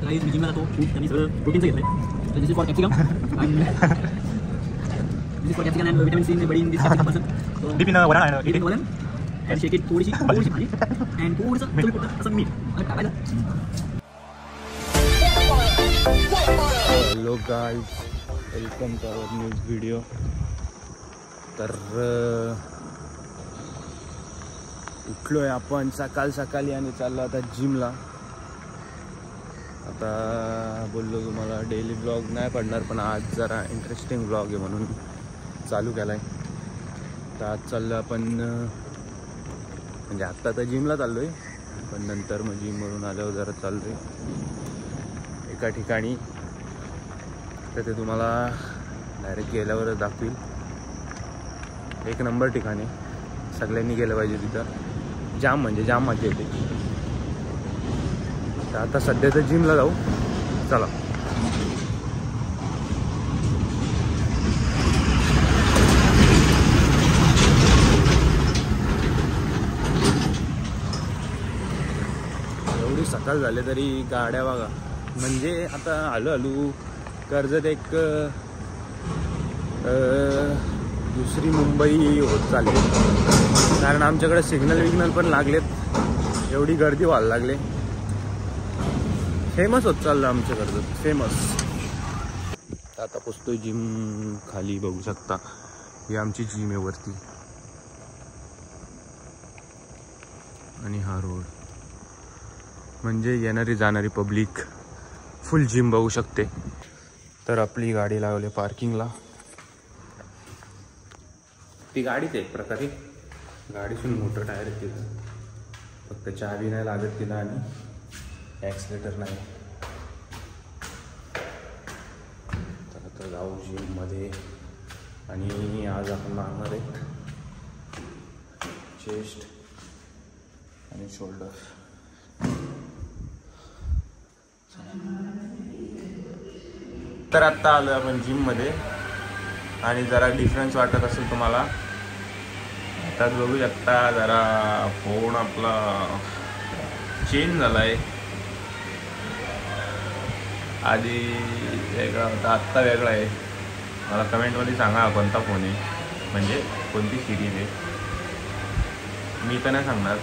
काही मी जिमला जातो खूप त्यांनी सगळं प्रोटीनचं घेतलं तर this is for capsicum this is for capsicum and vitamin C buddy in this person deep in वरण आणि शेक इट थोडीशी भाजी अँड थोडंसं चवीपुरतं असं मीठ आणि टाकायचं. Hello guys, welcome to our news video. तर उठलो आहे आपण सकाळी आणि चाललो आता जिमला. आता बोललो तुम्हाला डेली ब्लॉग नाही पडणार, पण आज जरा इंटरेस्टिंग ब्लॉग आहे म्हणून चालू केला आहे. तर आज चाललो आपण, म्हणजे आत्ता तर जिमला चाललो आहे, पण नंतर मग जिमवरून आल्यावर जरा चाललो आहे एका ठिकाणी. तर ते तुम्हाला डायरेक्ट गेल्यावरच दाखवील. एक नंबर ठिकाणी, सगळ्यांनी गेलं पाहिजे तिथं. जाम म्हणजे जाम मजा येते. तर आता सध्या तर जिमला जाऊ, चला. एवढी सकाळ झाले तरी गाड्या बघा. म्हणजे आता आलो कर्जत एक दुसरी मुंबई होत चालली, कारण आमच्याकडे सिग्नल पण लागलेत. एवढी गर्दी व्हायला लागले. फेमस होत चाललं आमच्या कर्जत, फेमस. आता पोचतोय जिम खाली, बघू शकता ही आमची जिम आहे वरती, आणि हा रोड म्हणजे येणारी जाणारी पब्लिक फुल जिम बघू शकते. तर आपली गाडी लावली पार्किंगला. ती गाडीच एक प्रकारे, गाडीतून मोठं टायर आहे तिथं, फक्त चावी नाही लागत तिला आणि ॲक्सिलेटर नाही. तर आता जाऊ जिममध्ये. आणि आज आपण मारणार आहे चेस्ट आणि शोल्डर. तर आत्ता आलो आपण जिममध्ये, आणि जरा डिफरन्स वाटत असेल तुम्हाला. त्यात बघू शकता जरा फोन आपला चेंज झाला आहे. आधी वेगळा होता, आत्ता वेगळा आहे. मला कमेंटमध्ये सांगा कोणता फोन आहे, म्हणजे कोणती सिरीज आहे. मी तर नाही सांगणार.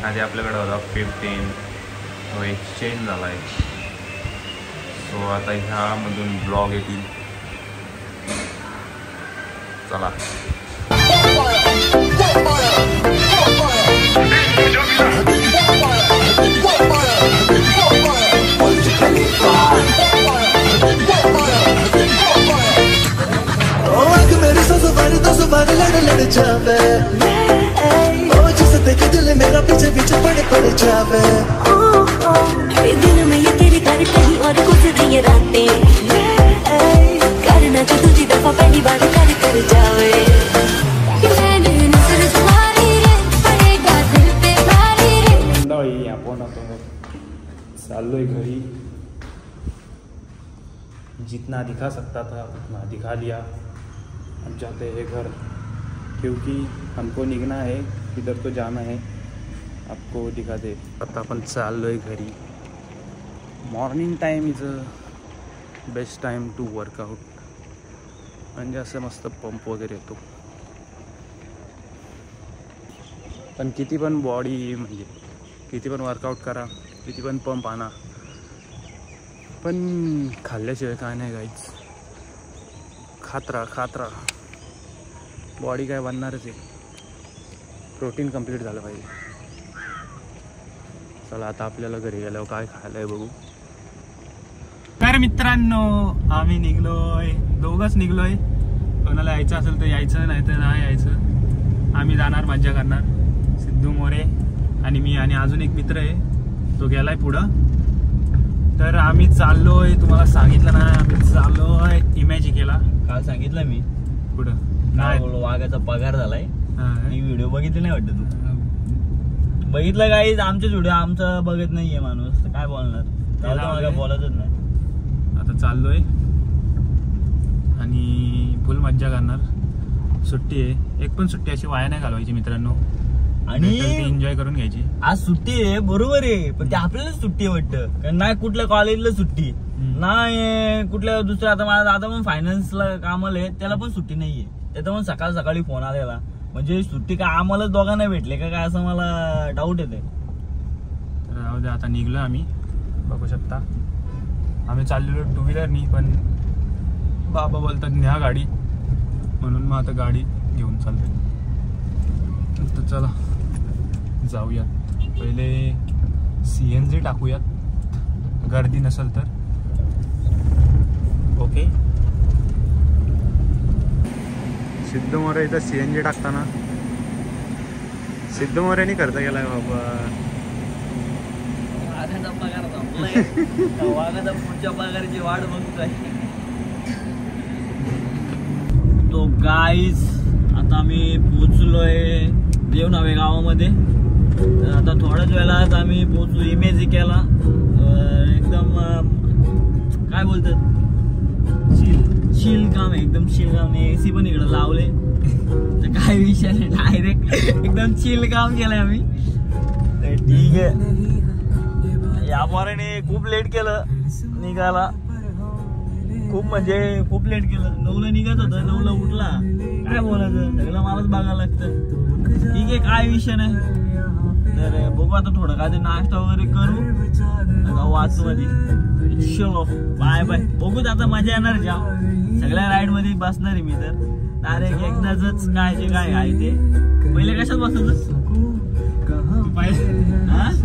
आधी आपल्याकडे होता 15, तो एक्सचेंज झाला आहे. सो आता ह्यामधून ब्लॉग येतील, चला. लड़ जावे ओ जिसे देखे दिल मेरा पीछे पीछे पड़ जावे. दिन में ये तेरी कर कहीं और गुजरी ये रातें, करना जो तुझी दफा पहली बार कर जावे. आपण आता चाललोय घरी. जितना दिखा सकता था उतना दिखा लिया. अब जाते हैं घर, क्योंकि हमको निकलना है, इधर तो जाना है. आपको दिखा दे. आता आपण चाललोय घरी. Morning time is a best time to workout. म्हणजे असं मस्त पंप वगैरे येतो. पण किती पण बॉडी, म्हणजे किती पण वर्कआउट करा, किती पण पंप आणा, पण खाल्ल्याशिवाय काय नाही गाईच. खात राहा. बॉडी काय बनणारच आहे. प्रोटीन कंप्लीट झालं पाहिजे. चला आता आपल्याला घरी गेल्यावर काय खायला आहे बघू. तर मित्रांनो, आम्ही निघलोय, दोघंच निघलोय. कोणाला यायचं असेल तर यायचं, नाही तर नाही यायचं. आम्ही जाणार, मज्जा करणार. सिद्धू मोरे आणि मी, आणि अजून एक मित्र आहे, तो गेलाय पुढं. तर आम्ही चाललोय, तुम्हाला सांगितलं ना, आम्ही चाललोय इमॅजिकेला. काल सांगितलं मी पुढं. नाही वाघाचा पगार झालाय. मी व्हिडिओ बघितले नाही वाटत. तू बघितलं गाईज? आमचेच व्हिडिओ आमचं बघत नाहीये माणूस, काय बोलणार. त्याला बोलतच नाही. आता चाललोय आणि फुल मज्जा करणार. सुट्टी आहे, एक पण सुट्टी अशी वाया नाही घालवायची मित्रांनो. आणि एन्जॉय करून घ्यायची. आज सुट्टी आहे बरोबर आहे, पण ते आपल्यालाच सुट्टी वाटतं. कारण नाही कुठल्या कॉलेजला सुट्टी नाही, कुठल्या दुसऱ्या आता माझा दादा पण फायनान्सला कामाला आहे, त्याला पण सुट्टी नाहीये. त्याचा पण सकाळ सकाळी फोन आलेला, म्हणजे सुट्टी काय आम्हाला दोघांना भेटले का काय असं मला डाऊट येते. राहू दे, आता निघलो आम्ही. बघू शकता आम्ही चाललेलो 2 व्हीलरनी, पण बाबा बोलतात न्या गाडी, म्हणून मग आता गाडी घेऊन चालतोय. तर चला जाऊयात. पहिले CNG टाकूयात, गर्दी नसेल तर. ओके, सिद्ध मोरे इथं CNG टाकताना सिद्ध मोरेने खर्च केलाय बाबा. पुढच्या पगाराची वाट बघतोय. तो गाईज आता आम्ही पोचलोय देवनावे गावामध्ये. आता थोड्याच वेळात आम्ही पोचू इमेज केला. एकदम काय बोलतात शील काम आहे, एकदम शील काम. AC पण इकडं लावले तर काय विषय नाही, डायरेक्ट एकदम शील काम केलंय आम्ही. ठीक आहे, या पोराने खूप लेट केलं निघायला, खूप म्हणजे खूप लेट केलं. 9ला निघत होतं, 9ला उठला. काय बोलायचं, सगळं मलाच बघायला लागतं. ठीक आहे, काय विषय नाही. तर बघू आता थोडं काय नाश्ता वगैरे करू, वाचू मध्ये. चलो बाय बाय. बघूच आता, मजा येणार जाम. सगळ्या राईड मध्ये बसणार आहे मी तर डायरेक्ट एकदाच. काय जे काय आहे ते पहिले कशात बसायचं,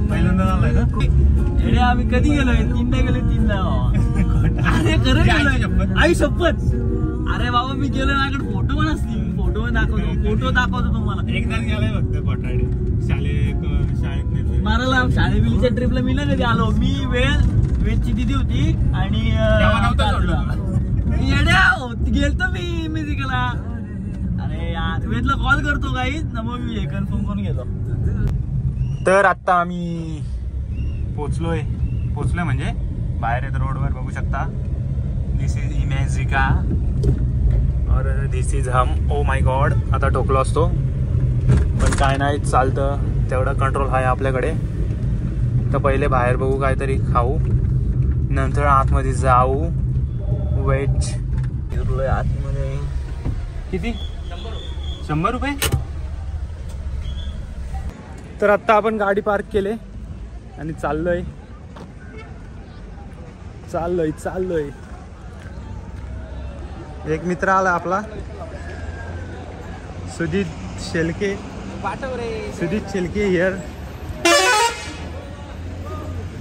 पहिल्यांदा झालाय ना एडे. आम्ही कधी गेलोय, 3दा गेलोय, 3दा. अरे खरं गेलोय, आई शपथ. अरे बाबा मी गेलोय, माझ्याकडे फोटो पण असतील, फोटो पण दाखवतो तुम्हाला. एकदाच गेलाय फक्त कोठाडे शाळेत मारायला. शाळेबिलीच्या ट्रिपला मी नाही कधी आलो. मी वेळची दिदी होती आणि गेलतो मी म्युझिकला. अरे यार वेदला कॉल करतो काही ना, मग मी कन्फर्म करून गेलो. तर आता आम्ही पोचलोय म्हणजे बाहेर येत रोडवर. बघू शकता, दिस इज इमॅजिका और दिस is Hum. Oh my God, आता ठोकलो असतो पण काय नाही, चालतं. तेवढा कंट्रोल आहे आपल्याकडे. तर पहिले बाहेर बघू, काहीतरी खाऊ, नंतर आतमध्ये जाऊ. वेज आतमध्ये किती? 100 रुपये. तर आत्ता आपण गाडी पार्क केले आणि चाललोय. एक मित्र आला आपला, सुजित शेलके. सुजित शेलके हियर.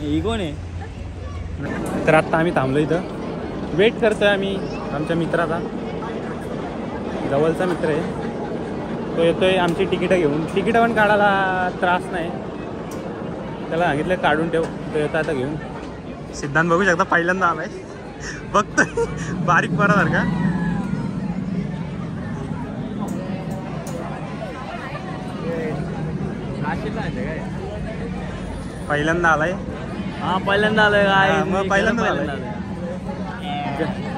ही कोण आहे? तर आत्ता आम्ही थांबलो इथं, वेट करतोय आम्ही आमच्या मित्राचा. जवळचा मित्र आहे तो, येतोय आमची तिकीटं घेऊन. तिकीटं पण काढायला त्रास नाही, त्याला सांगितलं काढून ठेव, तो येतो आता घेऊन. सिद्धांत बघू शकता, पहिल्यांदा आलाय, बघतोय बारीक पोरासारखा. पहिल्यांदा आलाय. हा पहिल्यांदा आलोय काय, मग पहिल्यांदा आलाय.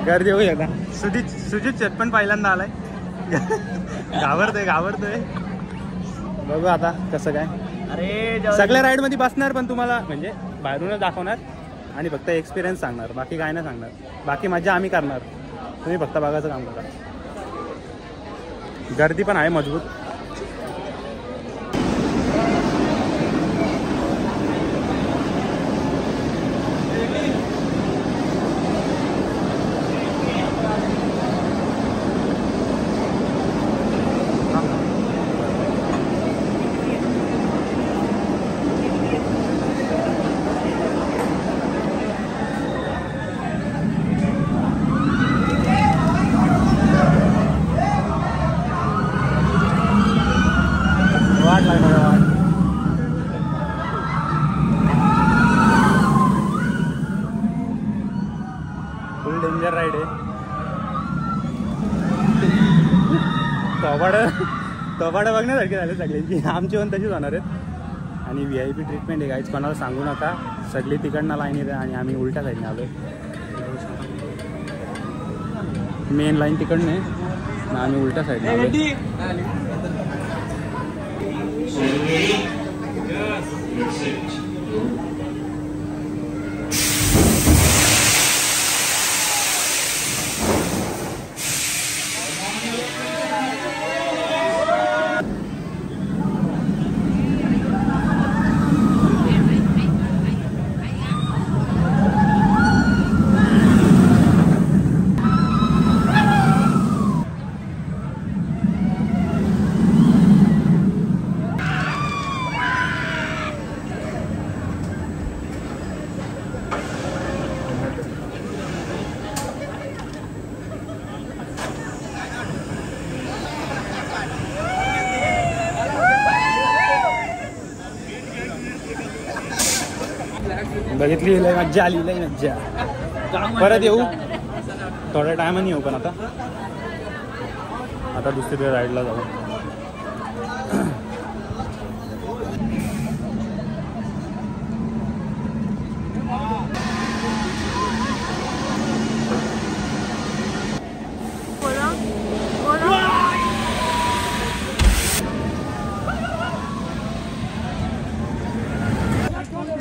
गर्दी होऊ शकता. सुजित शेट पण पहिल्यांदा आलाय. घाबरतोय. बघू आता कसं काय. अरे सगळ्या राईड मध्ये बसणार, पण तुम्हाला म्हणजे बाहेरूनच दाखवणार आणि फक्त एक्सपिरियन्स सांगणार, बाकी काय नाही सांगणार. बाकी मजा आम्ही करणार, तुम्ही फक्त बघायचं काम करा. गर्दी पण आहे मजबूत. फुल डेंजर राईड आहे. कबाडं बघण्यासारखे झाले सगळ्यांची, आमची पण तशीच होणार आहेत. आणि VIP ट्रीटमेंट आहे काहीच, कोणाला सांगू नका. सगळी तिकडनं लाईन येते आणि आम्ही उलट्या साईडने आलो आहे. मेन लाईन तिकडनं आहे, आम्ही उलट्या साईडने आलो. बघितली लय मज्जा आली, लय मज्जा. परत येऊ थोड्या टायमाने येऊ, पण आता दुसरीकडे राईडला जाऊ.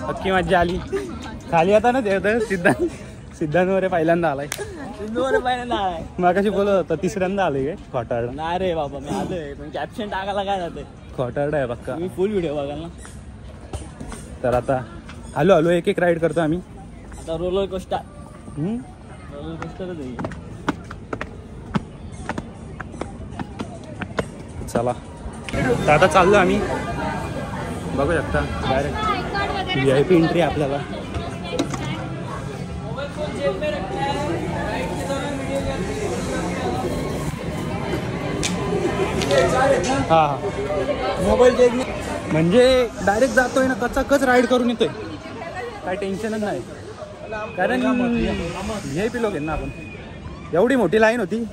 अख्खी मज्जा आली. खाली आता ना ते सिद्धांत पहिल्यांदा आलाय. मागाशी बोलत होता तिसऱ्यांदा आलोय काय खोटारडा. नाही रे बाबा, मी आलोय पण कॅप्शन टाकायला काय जाते. खोटारडा आहे पक्का. मी फुल व्हिडिओ बघाल ना. तर आता हॅलो एक एक राईड करतो आम्ही. आता रोलर कोस्टर. रोलर कोस्टरच आहे. चला तर आता चाललो आम्ही. बघू शकता डायरेक्ट VIP एंट्री आपल्याला. हा मोबाईल म्हणजे डायरेक्ट जातोय ना, कच राईड करून येतोय. काय टेन्शनच नाही, कारण VIP लोक आहेत ना आपण. एवढी मोठी लाईन होती,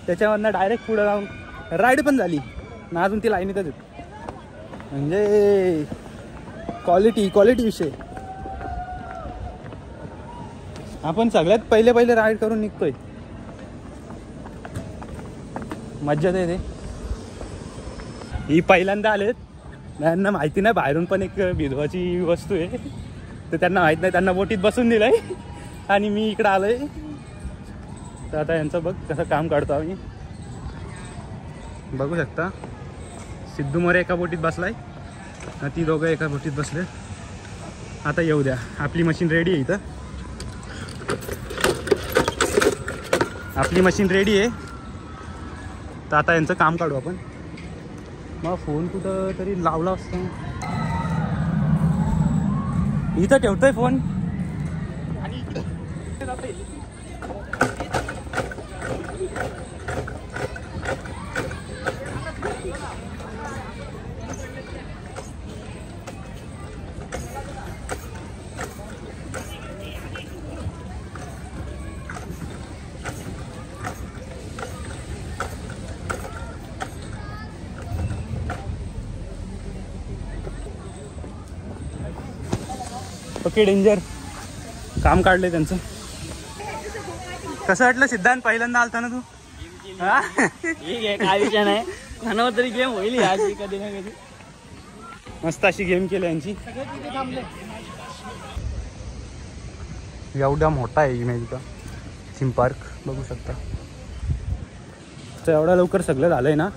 त्याच्यावरनं डायरेक्ट पुढे जाऊन राईड पण झाली ना. अजून ती लाईनीतच येते. म्हणजे क्वालिटी विषय. आपण सगळ्यात पहिले राईड करून निघतोय. मज्जा येते. ही पहिल्यांदा आलेत, त्यांना माहिती नाही बाहेरून पण एक विधवाची वस्तू आहे, तर त्यांना माहित नाही. त्यांना बोटीत बसून दिलंय आणि मी इकडं आलोय. तर आता यांचं बघ कसं काम काढतो आम्ही. बघू शकता सिद्धू मोरे एका बोटीत बसलाय, ती दोघं एका बोटीत बसले. आता येऊ द्या, आपली मशीन रेडी आहे. इथं आपली मशीन रेडी आहे. तर आता यांचं काम काढू आपण. मग फोन कुठं तरी लावला असतो. इथं ठेवतोय फोन. ओके डेंजर काम काढलंय त्यांचं. कसं वाटलं सिद्धांत, पहिल्यांदा आलता ना तू? ठीक आहे, काय विषय नाही. म्हणावं तरी गेम होईल याची कधी ना कधी. मस्त अशी गेम केली यांची. एवढा मोठा आहे इमेजिका थीम पार्क, बघू शकता. तर एवढ्या लवकर सगळं झालंय ना,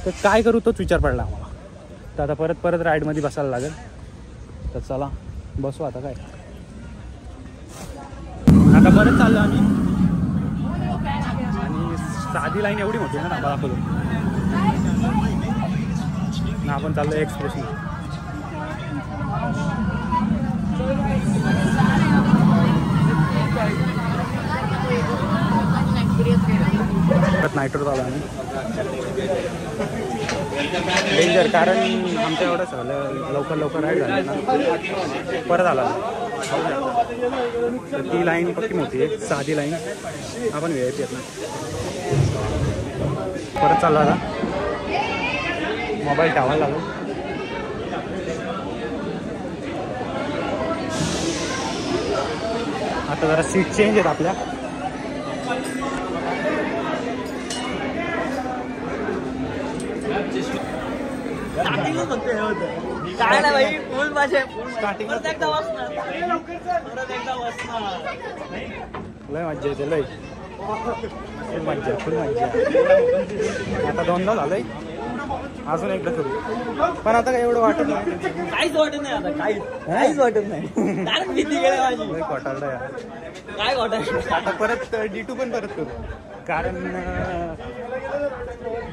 तर काय करू तोच विचार पडला आम्हाला. तर आता परत राईडमध्ये बसायला लागेल. तर चला बसू आता. काय आता परत चाललो आम्ही. आणि साधी लाईन एवढी मोठी ना दाखवतो ना. आपण चाललो एक्सप्रेशन. नाईटवर चालू आम्ही. डेंजर, कारण आमच्या एवढं सगळं लवकर राईड झालं ना, परत आला. तर ती लाईन पक्की मोठी आहे, साधी लाईन. आपण VIP आहेत ना. परत चालला आता. मोबाईल ठेवायला लागलो. आता जरा सीट चेंज आहेत आपल्या. स्टार्टिंगच फक्त हे होतं काय नाही भाई फुल माझे परत एकदा वाचणार परत एकदा वाचणार लय मज्जा येते लय फुल मज्जा फुल मज्जा आता दोनदा झालंय अजून एकदा करू पण आता काय एवढं वाटत नाही काहीच वाटत नाही आता काहीच वाटत नाही कारण भीती गेली माझी कॉटाळला यार काय वाटत आता परत D2 पण परत करू कारण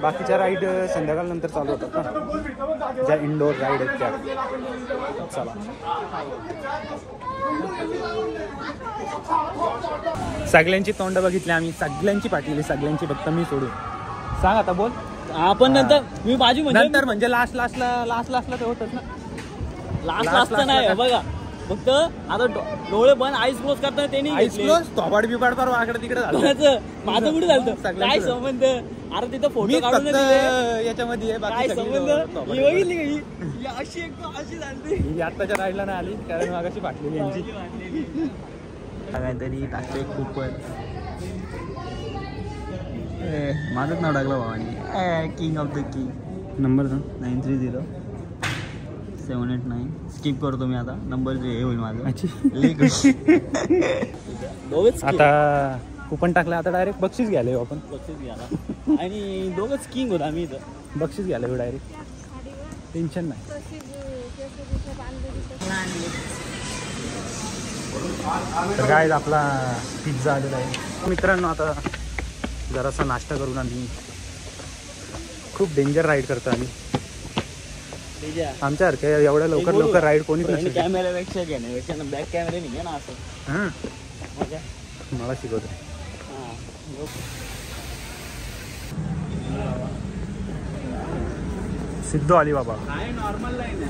बाकीच्या राईड संध्याकाळ नंतर चालू होतात ना ज्या इंडोर राईड आहेत त्या चला सगळ्यांची तोंड बघितली आम्ही सगळ्यांची पाठवली सगळ्यांची फक्त मी सोडून सांग आता बोल आपण नंतर मी बाजू नंतर म्हणजे लास्टला ते होतच ना लास्ट नाही बघा फक्त आता डोळे बंद आईस क्लोज करताना त्यांनी आईस क्लोज थोबाड बिबाड पार वाकडं तिकडे झालं माझं कुठे झालं काय संबंध अरे तिथं फोटो काढून याच्यामध्ये काय संबंध ही बघितली का अशी एकदम अशी झाली आत्ताच्या राईडला नाही आली कारण मागाशी फाटलेली यांची काहीतरी टाकतोय खूपच माझंच नाव टाकलं भावानी king of the king number सांग 930-789 स्किप करतो मी आता नंबर हे होईल माझं दोघंच आता कुपन टाकलं आता डायरेक्ट बक्षीस घ्यायला आपण बक्षीस घ्यायला आणि दोघंच किंग होता आम्ही इथं बक्षीस घ्यायला डायरेक्ट टेन्शन नाही तर काय आपला पिझ्झा आलेला आहे मित्रांनो आता जरासा नाश्ता करून आम्ही खूप डेंजर राईड करतो आम्ही आमच्यासारख्या एवढ्या लवकर राईड कोणी कॅमेऱ्यापेक्षा घेण्यापेक्षा बॅक कॅमेरा निघे ना असं मला शिकवतो सिद्धू आली बाबा नॉर्मल लाईन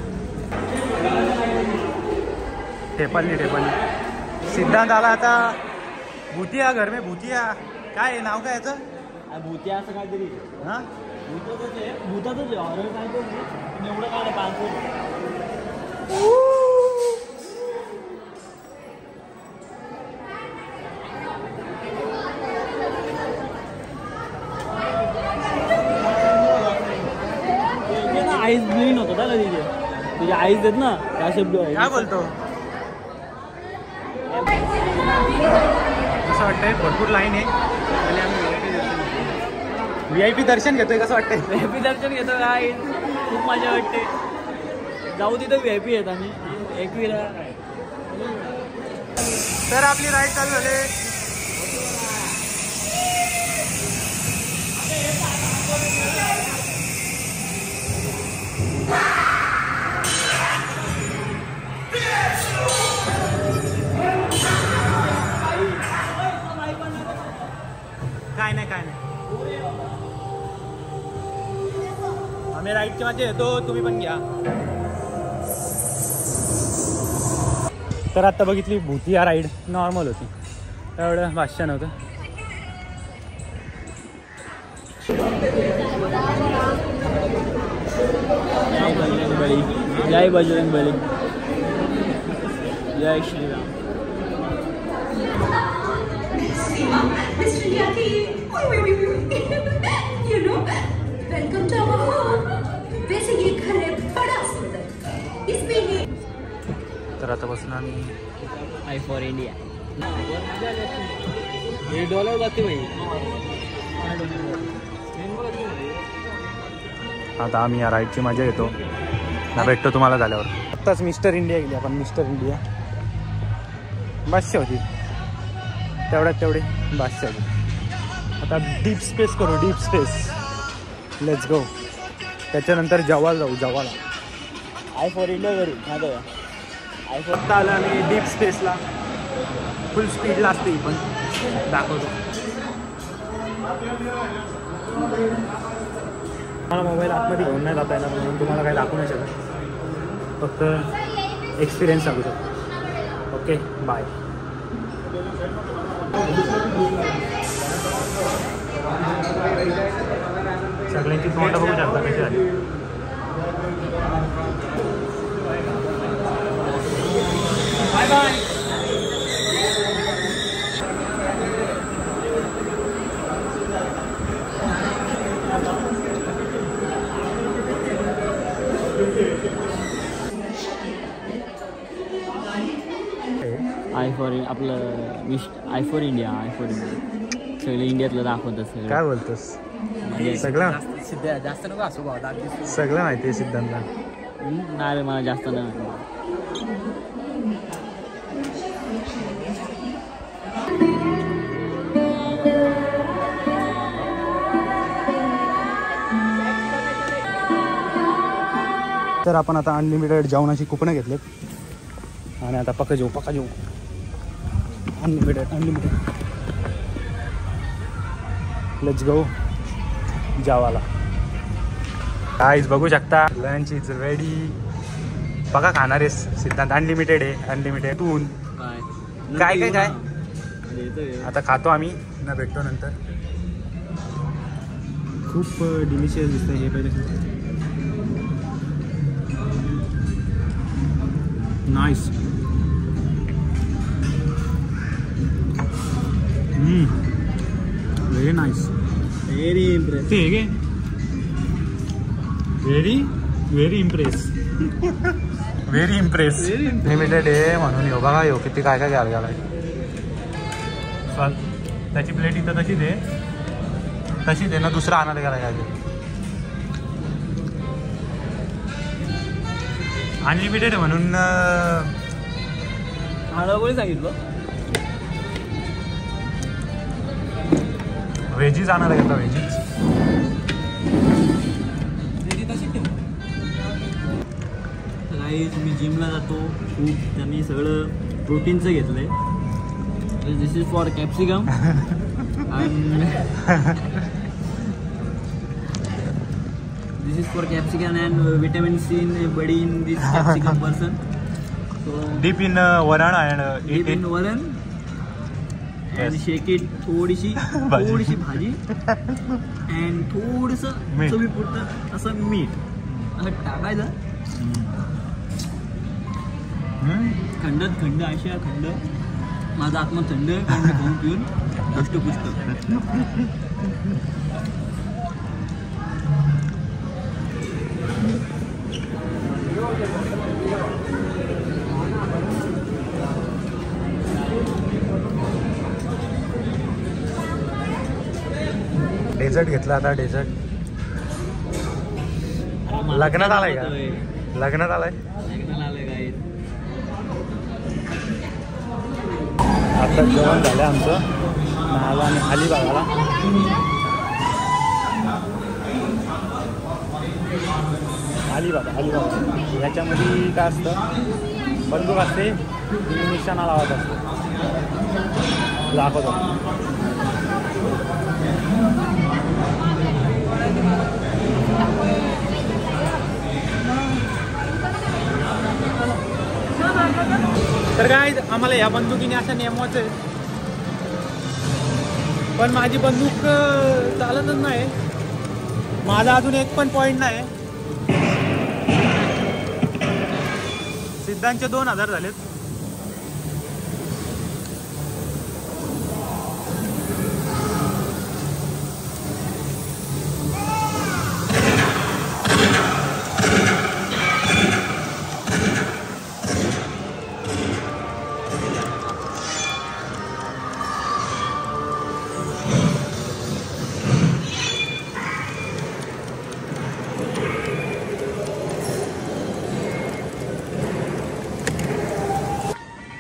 टेपलनी सिद्धांत आला आता भूतिया घर में भूतिया काय नाव काय याचं भूतिया असं काहीतरी हा भूतातच आहे हॉरर काय पण एवढं काय नाही 500 आईस ब्लिन होतो का तिथे तुझे आईस देत ना असे काय बोलतो असं वाटतंय भरपूर लाईन आहे आणि आम्ही VIP दर्शन घेतोय कसं वाटतंय VIP दर्शन घेतो काय खूप मजा वाटते जाऊ तिथं VIP येत आम्ही एकवीरा तर आपली राईड चालू झाली काय नाही आम्ही राईडच्या मध्ये येतो तुम्ही पण घ्या तर आता बघितली भूतिया राईड नॉर्मल होती एवढं भाष्य नव्हतं जय बजरंग बली जय Shriram You know, welcome to our home. वैसे ये घर है बड़ा सुंदर इसमें तर आता बसून आम्ही आय फॉर इंडिया $1 जाते भाई आता आम्ही या राईडची मजा येतो ना भेटतो तुम्हाला झाल्यावर आत्ताच मिस्टर इंडिया गेली आपण मिस्टर इंडिया बादशाह होती तेवढे बादशाह होती आता डीप स्पेस करू डीप स्पेस लेट्स गो त्याच्यानंतर जवाल जाऊ जवाला आय फॉर इंडिया करू माझं आय फॉर आता आलं आम्ही डीप स्पेसला फुल स्पीडला असते पण दाखवतो मला मोबाईल आतमध्ये घेऊन नाही जाता येणार म्हणून तुम्हाला काही दाखवू नाही शकत फक्त एक्सपिरियन्स सांगू शकतो ओके बाय सगळ्यांची तोंड बघू शकता कशी झाली bye bye I for India सगळे इंडियातलं दाखवतात सगळं. काय बोलतोस? म्हणजे सगळं जास्त नको असू भाऊ सगळं माहिती आहे सिद्धांतला. नाही रे मला जास्त नाही माहिती. तर आपण आता अनलिमिटेड जेवणाची कुपनं घेतलेत आणि आता पक्का जेऊ अनलिमिटेड लेट्स गो जेवायला. गाईज बघू शकता लंच इज रेडी. बघा खाणार आहेस सिद्धांत? अनलिमिटेड आहे अनलिमिटेड. तू काय आता खातो आम्ही ना, भेटतो नंतर. खूप डिलिशियस दिसतं हे. पहिले nice. Very nice. Very impress. ते घे. Very impress. Very impress. Limited आहे म्हणून येऊ. बघा येऊ किती काय घ्यायला गेलाय. चाल त्याची प्लेट इथं तशीच आहे ना, दुसरा आणायला गेला काय. अनलिमिटेड म्हणून कोणी सांगितलं? व्हेजीज आणायला घेतला. व्हेजीज मी जिमला जातो खूप, त्यांनी सगळं प्रोटीनचं घेतलंय. This is for capsicum this is for capsicum and vitamin C in body in this capsicum person. So deep in varan and deep in varan and shake it. थोडीशी भाजी and थोडंसं चवीपुरतं असं मीठ असं टाकायचं. थंड अशा थंड. माझा आत्मा थंड कारण खाऊन पिऊन पुष्ट. डेझर्ट घेतला आता. डेझर्ट लग्नात आलाय का? लग्नात आलाय. आता जेवण झालं आमचं. आलो आणि अलिबागला. अलिबाग याच्यामध्ये काय असतं, बंदूक असते, निशाणा लावत असतो. दाखवतो. तर काय आम्हाला या बंदुकीने अशा नेमवायचं आहे, पण माझी बंदूक चालतच नाही. माझा अजून एक पण पॉईंट नाही. सिद्धांतचे 2000 झालेत.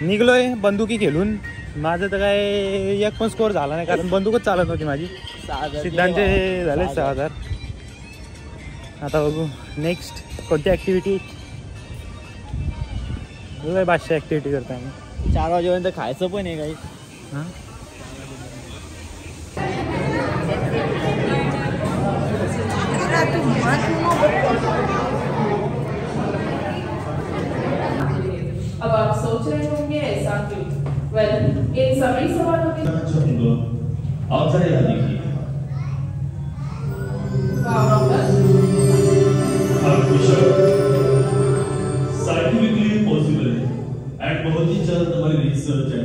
निघलोय बंदुकी खेळून. माझं तर काय एक पण स्कोअर झाला नाही, कारण बंदूकच चालत नव्हती माझी. सिद्धांतचे झाले 6000. आता बघू नेक्स्ट कोणती ॲक्टिव्हिटी. 500 ॲक्टिव्हिटी करता आम्ही. 4 वाजेपर्यंत खायचं पण आहे काही. हां अब आप सोच रहे होंगे ऐसा क्यों? वेल, इन सभी सवालों के आप जरा याद देखिए, साइंटिफिकली पॉसिबल है एंड बहुत ही जल्द हमारी रिसर्च है.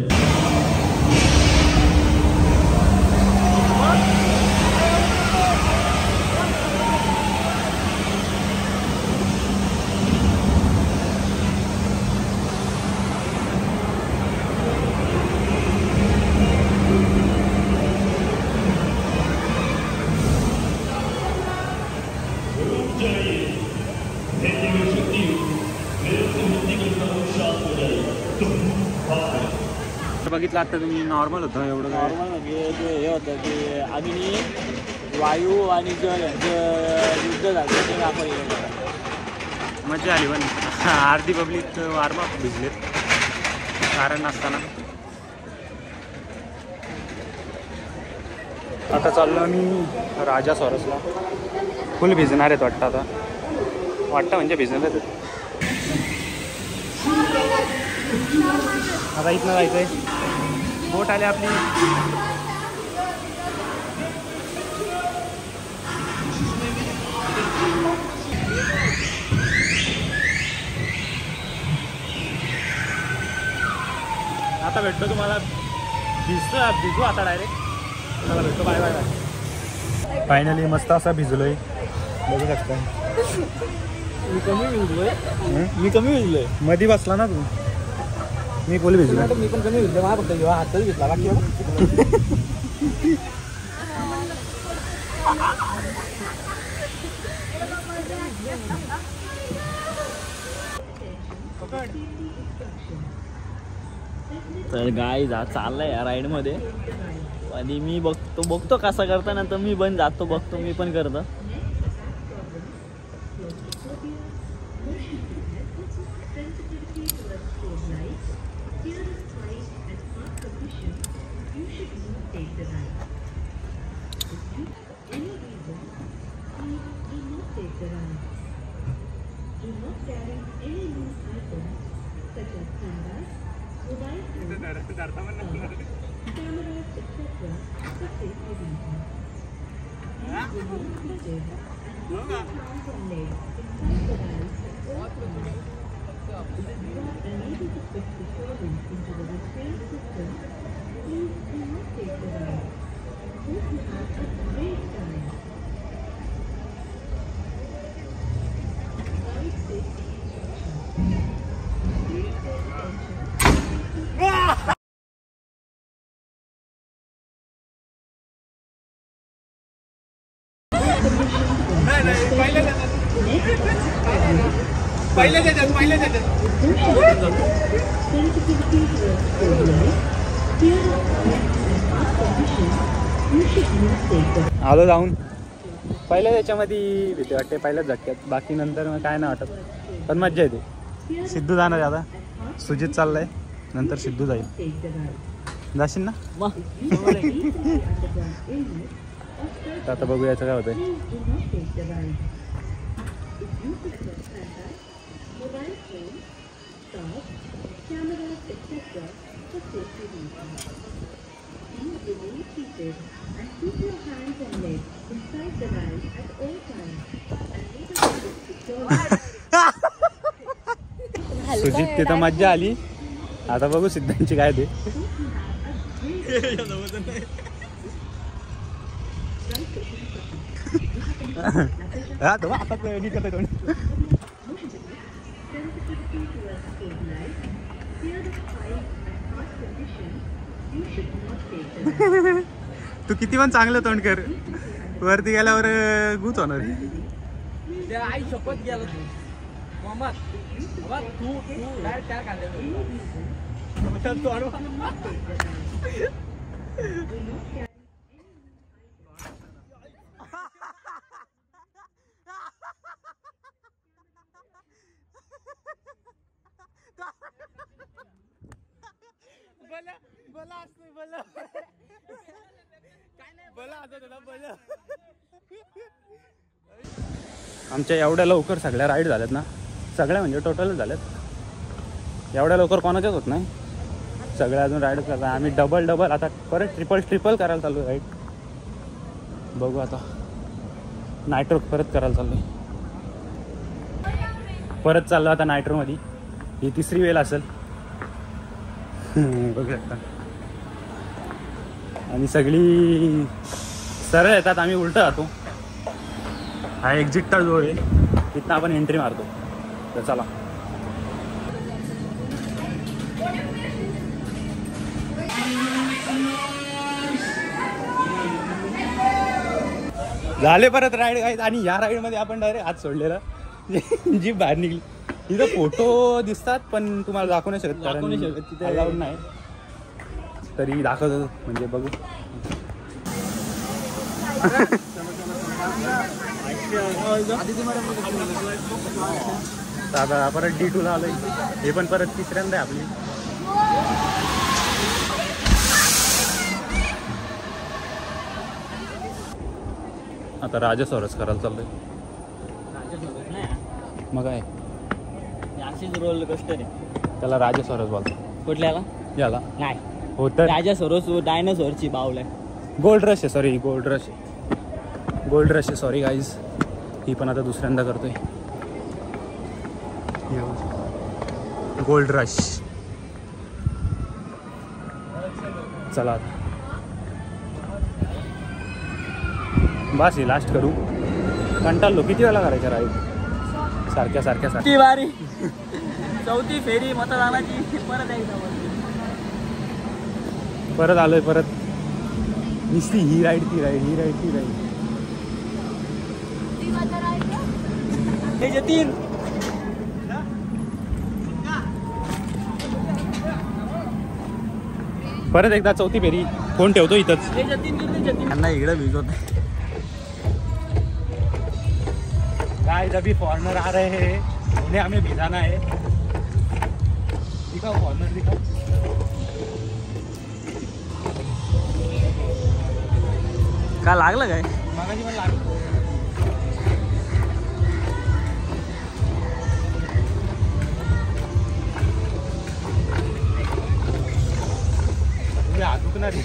बघितलं आता तुम्ही नॉर्मल होतं एवढं काय? नॉर्मल म्हणजे ते हे होतं की अग्नी, वायू आणि जल यांचं युद्ध झालं ते दाखवलं. मजा आली पण अर्धी पब्लिक वॉर्मअप भिजलेत कारण नसताना. आता चाललो मी राजा सॉरसला. फुल भिजणार आहेत वाटतं आता. वाटतं म्हणजे भिजणार आहेत. आता इथनं जायचं आहे. बोट आली आपली. आता भेटतो तुम्हाला. भिजू आता डायरेक्ट. चला भेटतो. Bye bye bye. फायनली मस्त असा भिजलोय. बघू शकता. मी कमी भिजलोय. मधी बसला ना तू. मी फुल भिजलो. मी पण कमी भिजलो. मला फक्त हातच भिजला बाकी. तर गाईज हा चाललाय या राईड मध्ये आणि मी बघतो कसा करता. नंतर मी पण जातो बघतो. मी पण करतो. आलो जाऊन. पहिल्या त्याच्यामध्ये भीती वाटते पहिल्याच झटक्यात. बाकी नंतर मग काय नाही वाटत. पण मज्जा येते. सिद्धू जाणार आता. सुजित चाललाय. नंतर सिद्धू जाईल. जाशील ना? आता बघूयाचं काय होतंय. सुजित तिथं मज्जा आली. आता बघू सिद्धांची काय ते. तू किती पण चांगलं तोंड कर. वरती गेल्यावर गुच होणार. आई शपथ गेला तू आमच्या एवढ्या लवकर सगळ्या राईड झाल्यात ना. सगळ्या म्हणजे टोटलच झाल्यात. एवढ्या लवकर कोणाच्याच होत नाही. सगळ्या अजून राईड करतात. आम्ही डबल आता परत ट्रिपल करायला चालू राईड. बघू आता. नायट्रो परत करायला चालू. परत चाललो आता नायट्रोमध्ये. ही तिसरी वेळ असेल. बघू शकता. आणि सगळी सरळ येतात. आम्ही उलट जातो. हा एक्झिटचा जोड आहे. तिथं आपण एंट्री मारतो. तर चला. झाले परत राईड काय. आणि या राईडमध्ये आपण डायरेक्ट हात सोडलेला. जी बाहेर निघली. इथं फोटो दिसतात पण तुम्हाला दाखवू नाही शकत कारण तिथे अलाउड नाही. तरी दाखवतो म्हणजे बघू. आता परत D2ला आलोय. हे पण परत तिसऱ्यांदा आहे आपली. आता राजा सरोज करायला चाललोय. मग काय अशीच रोल कष्ट रे. त्याला राजा सरोज बोलतो. कुठल्याला? याला नाही हो तर राजा सरोस डायनासोरची बावल आहे. गोल्ड रश आहे. सॉरी गोल्ड रश आहे. गोल्ड रश आहे. Sorry guys. ही पण आता दुसऱ्यांदा करतोय. Gold rush. चला आता बस हे लास्ट करू. कंटाळलो. किती वेळा करायचं राईड सारख्या सारख्या ती वारी चौथी फेरी मतदानाची. परत एकदा परत आलोय. परत नुसती ही राईड ती राईड ही राईड ती राईड. त्याचे 3 परत एकदा चौथी फेरी. फोन ठेवतो इथंच. त्यांना इकडे भिजवत गाइस अभी फॉरनर आ रहे हैं. उन्हें हमें भिजाना है. दिखाओ फॉरनर दिखाओ. का लागलं काय? मागाची पण लागलं. तुम्ही हात दुखणार आहे.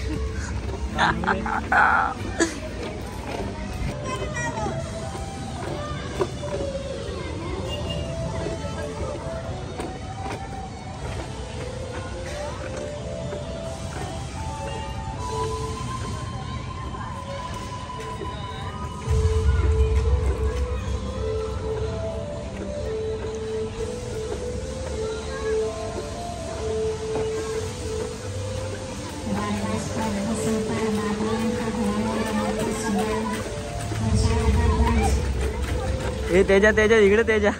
ए तेजा तेजा इकडे तेजा.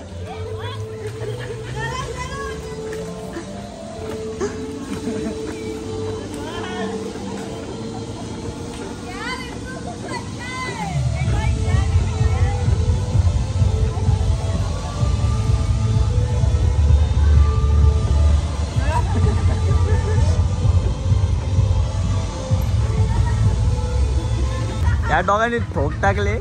या दोघांनी ठोक टाकले.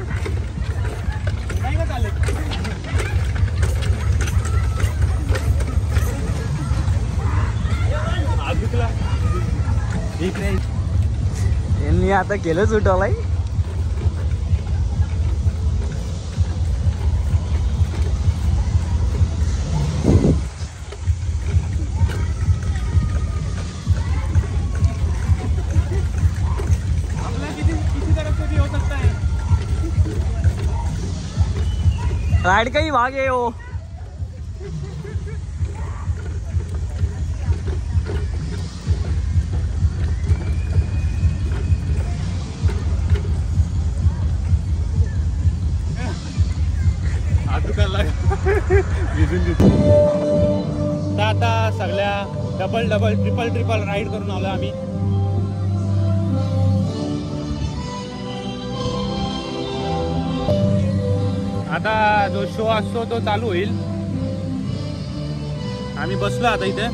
यांनी आता केलंच उठवलाय. राइड का ही भाग है वो. आता सगळ्या डबल डबल ट्रिपल राईड करून आलो आम्ही. आता जो शो असतो तो चालू होईल. आम्ही बसलो आता इथे.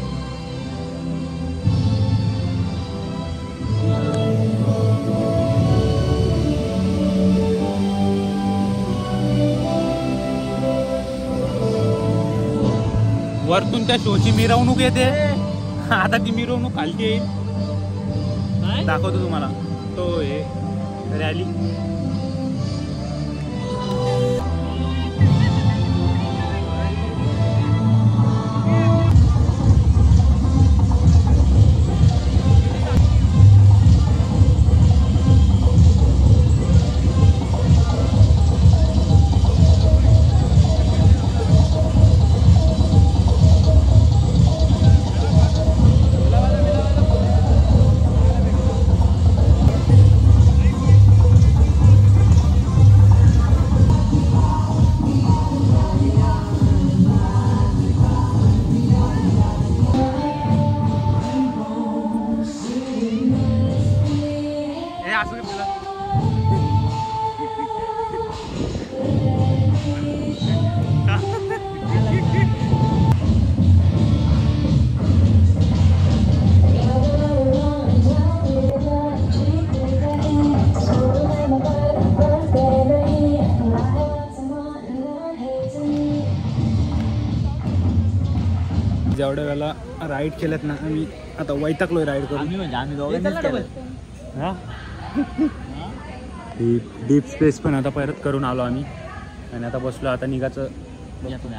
वरतून त्या शोची मिरवणूक येते. आता ती मिरवणूक खालती येईल. दाखवतो तुम्हाला तो हे रॅली. एवढ्या वेळेला राईड केल्यात ना आम्ही आता वैतागलोय राईड करून. आम्ही दोघांनीच केलं. हा डीप स्पेस पण आता परत करून आलो आम्ही आणि आता बसलो. आता निघायचं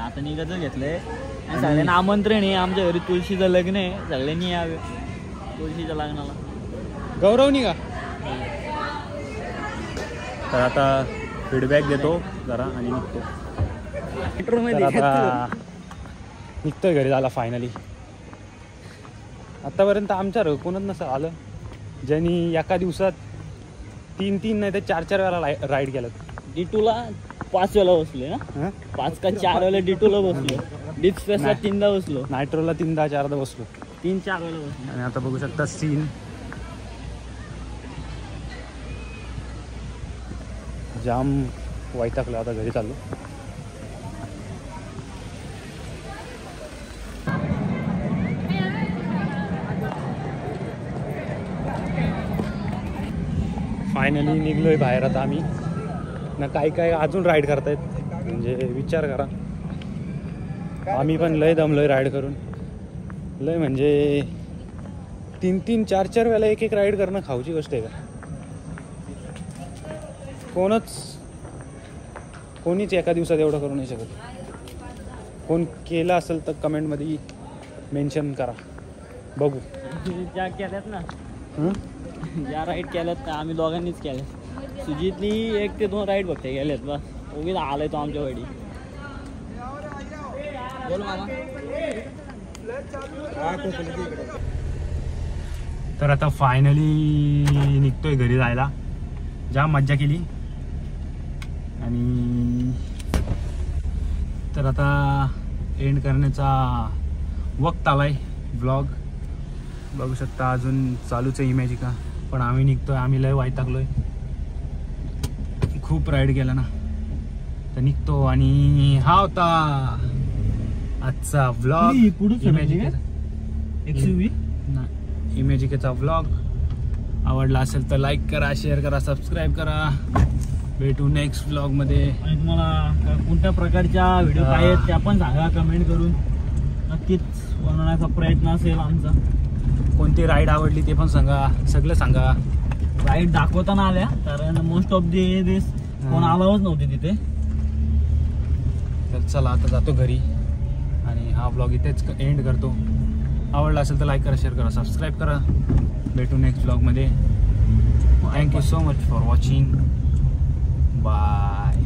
आता निघायचं घेतलंय आणि सगळ्यांना आमंत्रण आहे. आमच्या घरी तुळशीचं लग्न आहे, सगळ्यांनी यावे तुळशीच्या लग्नाला. गौरव निघा. तर आता फीडबॅक देतो जरा आणि निघतो. तर आता निघतोय घरी झाला फायनली. आतापर्यंत आमच्या कोणच नसं आलं ज्यांनी एका दिवसात 3 नाही तर 4 वेळा राईड केलं. D2ला 5 वेळा बसले ना, 5 का 4 वेळा D2ला बसलो. डीप स्पेसला 3दा बसलो, नायट्रोला 3दा 4दा बसलो, 3-4 वेळा बसलो. आणि आता बघू शकता सीन जाम वैतागलो. आता घरी चाललो. फायनली निघलोय बाहेर. आता आम्ही ना काय अजून राईड करतायत म्हणजे विचार करा. आम्ही पण लय दमलोय राईड करून. लय म्हणजे 3-3, 4-4 वेळेला एक राईड करणं खाऊची गोष्ट आहे का? कोणीच एका दिवसात एवढं करू नाही शकत. कोण केलं असेल तर कमेंटमध्ये मेन्शन करा, बघू. ज्या केल्यात ना, ज्या राईड केल्यात ना आम्ही दोघांनीच केल्या. सुजितनी 1 ते 2 राईड बघते गेल्यात बस. उगीच आलाय तो आमच्या वडी. बोल मामा. तर आता फायनली निघतोय घरी जायला. जाम मज्जा केली. आणि तर आता एंड करण्याचा वक्त आलाय. व्लॉग बघू शकता अजून चालूच आहे इमॅजिका. पण आम्ही निघतोय. आम्ही लय वैतागलोय, खूप राईड केला ना, तर निघतो. आणि हा होता आजचा व्लॉग. इमॅजिकेचा व्लॉग. आवडला असेल तर लाईक करा, शेअर करा, सबस्क्राईब करा. भेटू नेक्स्ट व्लॉगमध्ये. आणि तुम्हाला कोणत्या प्रकारच्या व्हिडिओ पाहिजेत त्या पण सांगा कमेंट करून. नक्कीच बनवण्याचा प्रयत्न असेल आमचा. कोणती राईड आवडली ते पण सांगा, सगळं सांगा. राईड दाखवताना आल्या, कारण मोस्ट ऑफ दिस कोण आलाच नव्हते तिथे. तर चला आता जातो घरी आणि हा व्लॉग इथेच एंड करतो. आवडला असेल तर लाईक करा, शेअर करा, सबस्क्राईब करा. भेटू नेक्स्ट व्लॉगमध्ये. Thank you so much for watching. Bye.